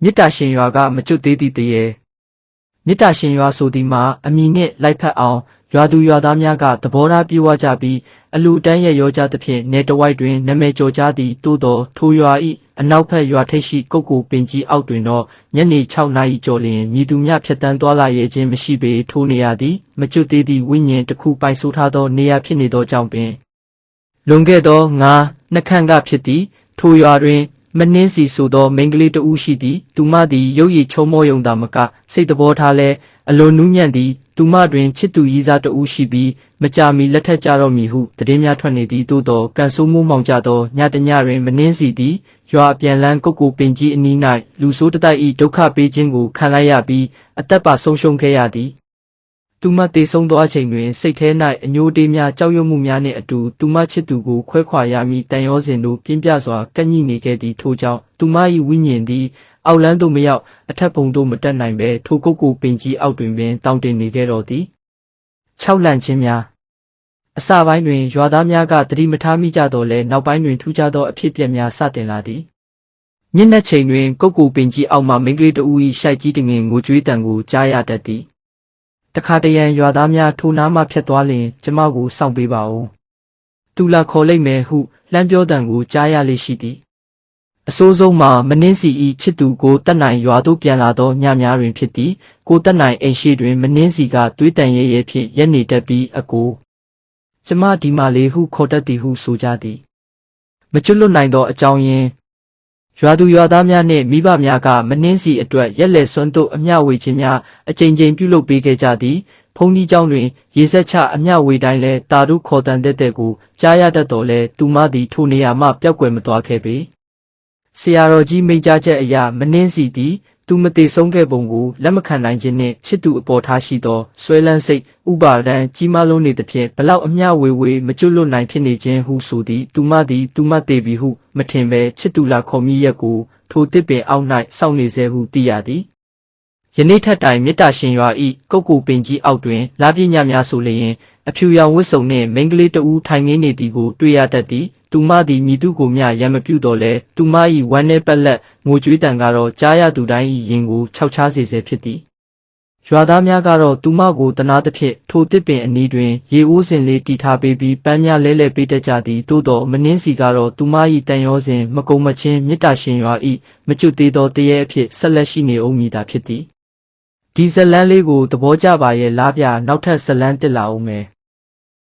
မေတ္တာရှင်ရွာကမကျွတ်သေးသည့်တရေမေတ္တာရှင်ရွာဆိုသည်မှာအမိနှင့်လိုက်ဖက်အောင်ရွာသူရွာသားများကသဘောထားပြေဝကြပြီးအလူတန်းရဲ့ရောကြသဖြင့်နေတဝိုက်တွင်နာမည်ကျော်ကြသည်သို့သောထိုရွာ၏အနောက်ဘက်ရွာထိပ်ရှိကုတ်ကိုပင်ကြီးအောက်တွင်တော့ညနေ6 နာရီကျော်လျင်မြည်သူများဖြတ်တန်းသွားလာရဲခြင်းမရှိပေထိုနေရာသည်မကျွတ်သေးသည့်ဝိညာဉ်တစ်ခုပိုင်ဆိုးထားသောနေရာဖြစ်နေသောကြောင့်ပင်လွန်ခဲ့သောနှစ်ခန့်ကဖြစ်သည်ထိုရွာတွင်မနှင်းစီဆိုသောမိန်းကလေးတဦးရှိသည်သူမသည်ရုပ်ရည်ချုံမောယုံသာမကစိတ်သဘောထားလဲအလွန်နူးညံ့သည်သူမတွင်ချစ်သူရည်စားတဦးရှိပြီးမကြာမီလက်ထက်ကြတော့မည်ဟုသတင်းများထွက်နေသည်သို့သောကန်ဆိုးမိုးမောင်ကြသောညတညတွင်မနှင်းစီသည်ရွာအပြန်လန်းကုတ်ကိုပင်ကြီးအနီး၌လူဆိုးတတိုက်၏ဒုက္ခပေးခြင်းကိုခံလိုက်ရပြီးအသက်ပါဆုံးရှုံးခဲ့ရသည်သူမသေဆုံးသောအချိန်တွင်စိတ်ထဲ၌အညိုတေးများကြောက်ရွံ့မှုများနှင့်အတူသူမချစ်သူကိုခွဲခွာရမည်တန်ရောစဉ်တို့ပြင်းပြစွာကန့်ညှိနေခဲ့သည်ထို့ကြောင့်သူမ၏ဝိညာဉ်သည်အောက်လန်းသို့မရောက်အထက်ဘုံသို့မတက်နိုင်ပဲထိုကုတ်ကိုပင်ကြီးအောက်တွင်ပင်တောင့်တင်နေခဲ့တော်သည်6လန့်ခြင်းများအစပိုင်းတွင်ရွာသားများကသတိမထားမိကြတော့လဲနောက်ပိုင်းတွင်ထူးခြားသောအဖြစ်အပျက်များစတင်လာသည်ညနေချိန်တွင်ကုတ်ကိုပင်ကြီးအောက်မှမိန်းကလေးတဦး၏ရှိုက်ကြီးတငင်ငိုကြွေးတံကိုကြားရတတ်သည်တခါတရံရွာသားများထိုနားမှဖြတ်သွားလျင်ကျမကိုစောင့်ပေးပါဦးသူလာခေါ်လိုက်မယ်ဟုလှမ်းပြောတံကိုကြားရလေရှိသည်အဆိုးဆုံးမှာမနှင်းစီ၏ချစ်သူကိုတက်နိုင်ရွာသို့ပြန်လာသောညများတွင်ဖြစ်သည်ကိုတက်နိုင်အိမ်ရှိတွင်မနှင်းစီကသွေးတန်ရဲရဲဖြင့်ရက်နေတတ်ပြီးအကိုကျမဒီမှာလေဟုခေါ်တတ်သည်ဟုဆိုကြသည်မကျွတ်လွတ်နိုင်သောအကြောင်းရင်းရွာသူရွာသားများနှင့်မိဘများကမနှင်းစီအတွက်ရက်လက်စွန်းတို့အမျှဝေခြင်းများအကြိမ်ကြိမ်ပြုလုပ်ပေးခဲ့ကြသည်ဘုန်းကြီးကျောင်းတွင်ရေစက်ချအမျှဝေတိုင်းလဲတာတို့ခေါ်တန်တဲ့ကိုကြားရတတ်တော်လဲသူမသည်ထိုနေရာမှပျောက်ကွယ်မသွားခဲ့ပေဆရာတော်ကြီးမိန့်ကြားချက်အရမနှင်းစီသည်သူမသေးဆုံးခဲ့ပုံကိုလက်မခံနိုင်ခြင်းနှင့်ချစ်သူအပေါ်ထားရှိသောဆွဲလန်းစိတ်ဥပါဒံကြီးမားလုံးနေသဖြင့်ဘလောက်အမျှဝေမကျွတ်လွတ်နိုင်ဖြစ်နေခြင်းဟုဆိုသည်သူမသည်သူမသေးပြီဟုမထင်ပဲချစ်သူလာခေါ်မိရက်ကိုထိုတစ်ပင်အောက်၌စောင့်နေစေဟုသိရသည်ယနေ့ထက်တိုင်မေတ္တာရှင်ရွာ၏ကုတ်ကိုပင်ကြီးအောက်တွင်လာပြညများဆိုလျင်အဖြူရောင်ဝတ်စုံနှင့်မိန်းကလေးတဦးထိုင်ငင်းနေသည်ကိုတွေ့ရတတ်သည်သူမသည်မိသူကိုမျှရံမပြုတော့လဲသူမ၏ဝမ်းနှဲပက်လက်ငိုကြွေးတံကတော့ကြားရသူတိုင်း၏ရင်ကိုခြောက်ခြားစေဆဲဖြစ်သည်ရွာသားများကတော့သူမကိုတနာသဖြင့်ထိုတစ်ပင်အနီးတွင်ရေအိုးစင်လေးတီထားပေးပြီးပန်းများလဲလှယ်ပေးတတ်ကြသည်သို့တော်မနှင်းစီကတော့သူမ၏တန်ရောစဉ်မကုံမချင်းမေတ္တာရှင်ရွာ၏မကျွတ်သေးသောတရေအဖြစ်ဆက်လက်ရှိနေဦးမည်သာဖြစ်သည်ဒီဇလန်းလေးကိုသဘောကျပါရဲ့လားဗျာနောက်ထပ်ဇလန်းတက်လာဦးမယ်